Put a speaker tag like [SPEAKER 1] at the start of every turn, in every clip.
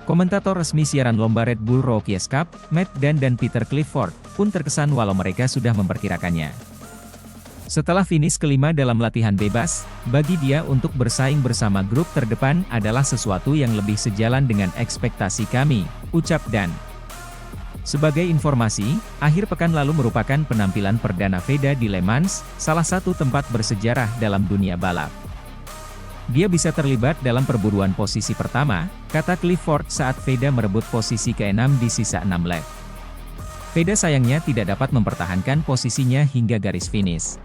[SPEAKER 1] Komentator resmi siaran lomba Red Bull Rookies Cup, Matt Dan dan Peter Clifford, pun terkesan walau mereka sudah memperkirakannya. Setelah finish kelima dalam latihan bebas, bagi dia untuk bersaing bersama grup terdepan adalah sesuatu yang lebih sejalan dengan ekspektasi kami, ucap Dan. Sebagai informasi, akhir pekan lalu merupakan penampilan perdana Veda di Le Mans, salah satu tempat bersejarah dalam dunia balap. Dia bisa terlibat dalam perburuan posisi pertama, kata Clifford saat Veda merebut posisi ke-6 di sisa 6 lap. Veda sayangnya tidak dapat mempertahankan posisinya hingga garis finish.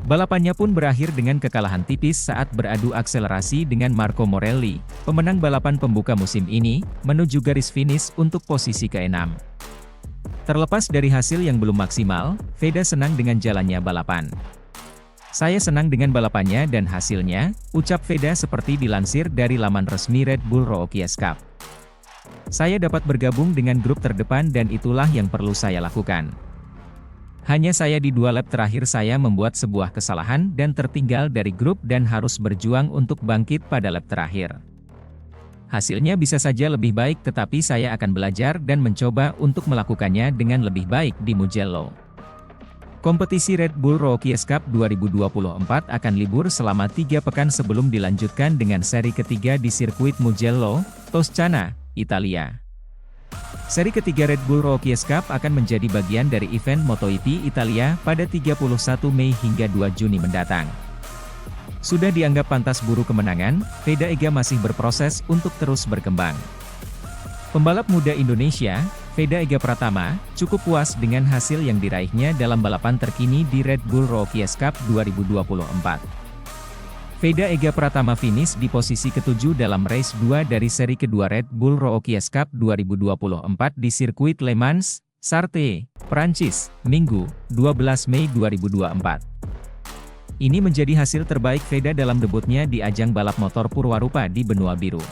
[SPEAKER 1] Balapannya pun berakhir dengan kekalahan tipis saat beradu akselerasi dengan Marco Morelli, pemenang balapan pembuka musim ini, menuju garis finish untuk posisi ke-6. Terlepas dari hasil yang belum maksimal, Veda senang dengan jalannya balapan. Saya senang dengan balapannya dan hasilnya, ucap Veda seperti dilansir dari laman resmi Red Bull Rookies Cup. Saya dapat bergabung dengan grup terdepan dan itulah yang perlu saya lakukan. Hanya saya di 2 lap terakhir saya membuat sebuah kesalahan dan tertinggal dari grup dan harus berjuang untuk bangkit pada lap terakhir. Hasilnya bisa saja lebih baik tetapi saya akan belajar dan mencoba untuk melakukannya dengan lebih baik di Mugello. Kompetisi Red Bull Rookies Cup 2024 akan libur selama 3 pekan sebelum dilanjutkan dengan seri ketiga di sirkuit Mugello, Toscana, Italia. Seri ketiga Red Bull Rookies Cup akan menjadi bagian dari event MotoGP Italia pada 31 Mei hingga 2 Juni mendatang. Sudah dianggap pantas buru kemenangan, Veda Ega masih berproses untuk terus berkembang. Pembalap muda Indonesia, Veda Ega Pratama, cukup puas dengan hasil yang diraihnya dalam balapan terkini di Red Bull Rookies Cup 2024. Veda Ega Pratama finish di posisi ke-7 dalam race 2 dari seri kedua Red Bull Rookies Cup 2024 di sirkuit Le Mans, Sarthe, Prancis, Minggu, 12 Mei 2024. Ini menjadi hasil terbaik Veda dalam debutnya di ajang balap motor Purwarupa di benua biru.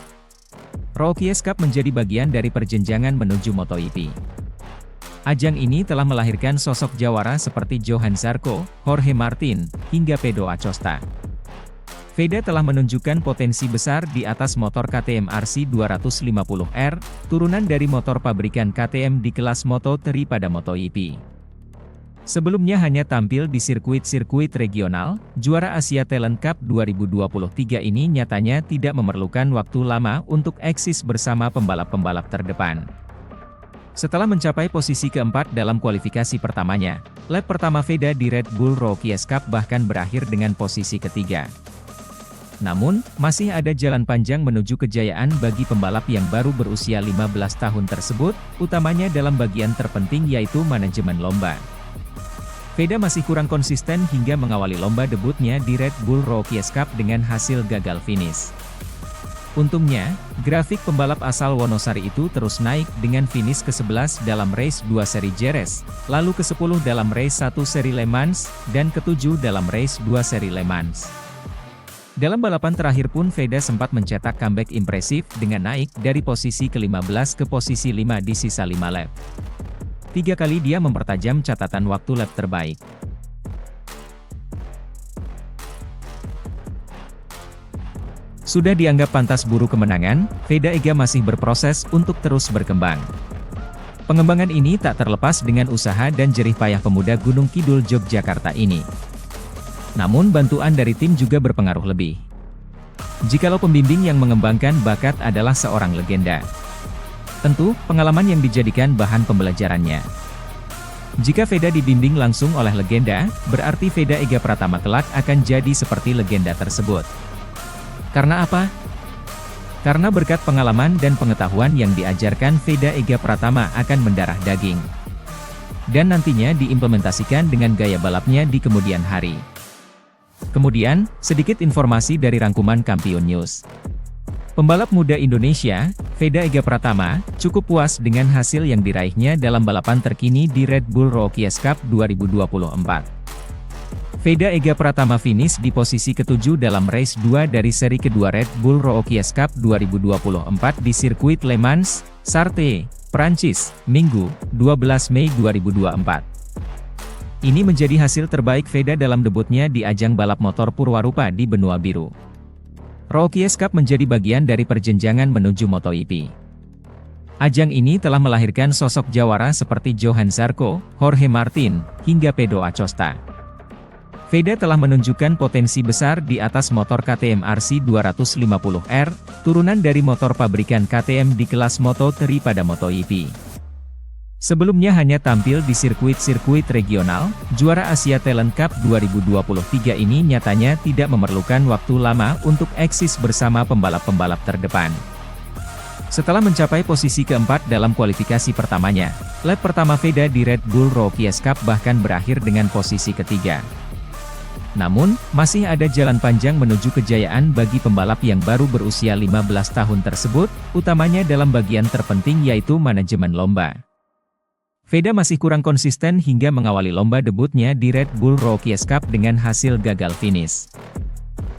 [SPEAKER 1] Rookies Cup menjadi bagian dari perjenjangan menuju MotoGP. Ajang ini telah melahirkan sosok jawara seperti Johan Zarco, Jorge Martin, hingga Pedro Acosta. Veda telah menunjukkan potensi besar di atas motor KTM RC 250R, turunan dari motor pabrikan KTM di kelas Moto3 pada MotoGP. Sebelumnya hanya tampil di sirkuit-sirkuit regional, juara Asia Talent Cup 2023 ini nyatanya tidak memerlukan waktu lama untuk eksis bersama pembalap-pembalap terdepan. Setelah mencapai posisi keempat dalam kualifikasi pertamanya, lap pertama Veda di Red Bull Rookies Cup bahkan berakhir dengan posisi ketiga. Namun, masih ada jalan panjang menuju kejayaan bagi pembalap yang baru berusia 15 tahun tersebut, utamanya dalam bagian terpenting yaitu manajemen lomba. Veda masih kurang konsisten hingga mengawali lomba debutnya di Red Bull Rookies Cup dengan hasil gagal finish. Untungnya, grafik pembalap asal Wonosari itu terus naik dengan finish ke-11 dalam race 2 seri Jerez, lalu ke-10 dalam race 1 seri Le Mans, dan ke-7 dalam race 2 seri Le Mans. Dalam balapan terakhir pun Veda sempat mencetak comeback impresif dengan naik dari posisi ke-15 ke posisi 5 di sisa 5 lap. 3 kali dia mempertajam catatan waktu lap terbaik. Sudah dianggap pantas buru kemenangan, Veda Ega masih berproses untuk terus berkembang. Pengembangan ini tak terlepas dengan usaha dan jerih payah pemuda Gunung Kidul Yogyakarta ini. Namun bantuan dari tim juga berpengaruh lebih. Jikalau pembimbing yang mengembangkan bakat adalah seorang legenda, tentu, pengalaman yang dijadikan bahan pembelajarannya. Jika Veda dibimbing langsung oleh legenda, berarti Veda Ega Pratama kelak akan jadi seperti legenda tersebut. Karena apa? Karena berkat pengalaman dan pengetahuan yang diajarkan Veda Ega Pratama akan mendarah daging. Dan nantinya diimplementasikan dengan gaya balapnya di kemudian hari. Kemudian, sedikit informasi dari rangkuman Kampiun News. Pembalap muda Indonesia, Veda Ega Pratama, cukup puas dengan hasil yang diraihnya dalam balapan terkini di Red Bull Rookies Cup 2024. Veda Ega Pratama finish di posisi ke-7 dalam race 2 dari seri kedua Red Bull Rookies Cup 2024 di sirkuit Le Mans, Sarthe, Prancis, Minggu, 12 Mei 2024. Ini menjadi hasil terbaik Veda dalam debutnya di ajang balap motor Purwarupa di benua biru. Rookies Cup menjadi bagian dari perjenjangan menuju MotoGP. Ajang ini telah melahirkan sosok jawara seperti Johan Zarco, Jorge Martin, hingga Pedro Acosta. Veda telah menunjukkan potensi besar di atas motor KTM RC 250R, turunan dari motor pabrikan KTM di kelas Moto3 pada MotoGP. Sebelumnya hanya tampil di sirkuit-sirkuit regional, juara Asia Talent Cup 2023 ini nyatanya tidak memerlukan waktu lama untuk eksis bersama pembalap-pembalap terdepan. Setelah mencapai posisi keempat dalam kualifikasi pertamanya, lap pertama Veda di Red Bull Rookies Cup bahkan berakhir dengan posisi ketiga. Namun, masih ada jalan panjang menuju kejayaan bagi pembalap yang baru berusia 15 tahun tersebut, utamanya dalam bagian terpenting yaitu manajemen lomba. Veda masih kurang konsisten hingga mengawali lomba debutnya di Red Bull Rookies Cup dengan hasil gagal finish.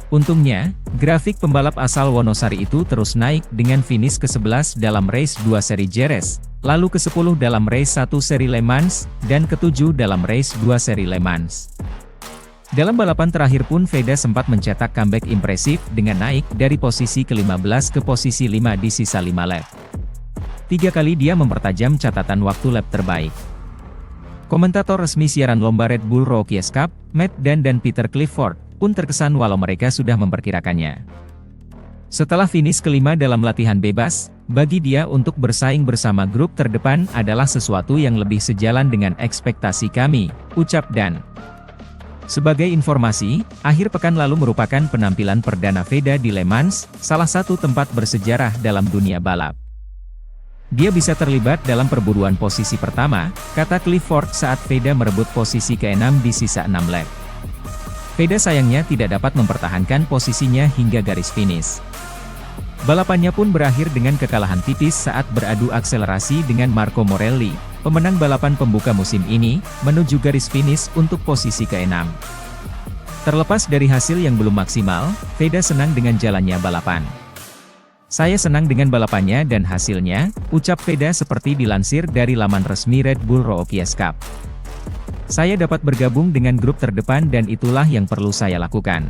[SPEAKER 1] Untungnya, grafik pembalap asal Wonosari itu terus naik dengan finish ke-11 dalam race 2 seri Jerez, lalu ke-10 dalam race 1 seri Le Mans, dan ke-7 dalam race 2 seri Le Mans. Dalam balapan terakhir pun Veda sempat mencetak comeback impresif dengan naik dari posisi ke-15 ke posisi 5 di sisa 5 lap. 3 kali dia mempertajam catatan waktu lap terbaik. Komentator resmi siaran lomba Red Bull Rookies Cup, Matt Dan dan Peter Clifford, pun terkesan walau mereka sudah memperkirakannya. Setelah finish kelima dalam latihan bebas, bagi dia untuk bersaing bersama grup terdepan adalah sesuatu yang lebih sejalan dengan ekspektasi kami, ucap Dan. Sebagai informasi, akhir pekan lalu merupakan penampilan perdana Veda di Le Mans, salah satu tempat bersejarah dalam dunia balap. Dia bisa terlibat dalam perburuan posisi pertama, kata Clifford saat Veda merebut posisi ke-6 di sisa 6 lap. Veda sayangnya tidak dapat mempertahankan posisinya hingga garis finish. Balapannya pun berakhir dengan kekalahan tipis saat beradu akselerasi dengan Marco Morelli, pemenang balapan pembuka musim ini, menuju garis finish untuk posisi ke-6. Terlepas dari hasil yang belum maksimal, Veda senang dengan jalannya balapan. Saya senang dengan balapannya dan hasilnya, ucap Veda seperti dilansir dari laman resmi Red Bull Rookies Cup. Saya dapat bergabung dengan grup terdepan dan itulah yang perlu saya lakukan.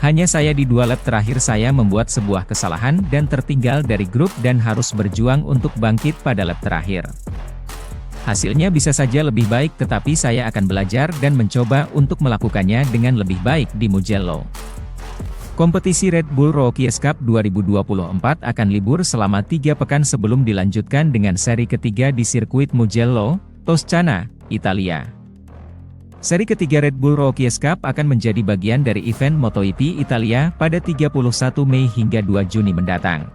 [SPEAKER 1] Hanya saya di 2 lap terakhir saya membuat sebuah kesalahan dan tertinggal dari grup dan harus berjuang untuk bangkit pada lap terakhir. Hasilnya bisa saja lebih baik tetapi saya akan belajar dan mencoba untuk melakukannya dengan lebih baik di Mugello. Kompetisi Red Bull Rookies Cup 2024 akan libur selama 3 pekan sebelum dilanjutkan dengan seri ketiga di sirkuit Mugello, Toscana, Italia. Seri ketiga Red Bull Rookies Cup akan menjadi bagian dari event MotoGP Italia pada 31 Mei hingga 2 Juni mendatang.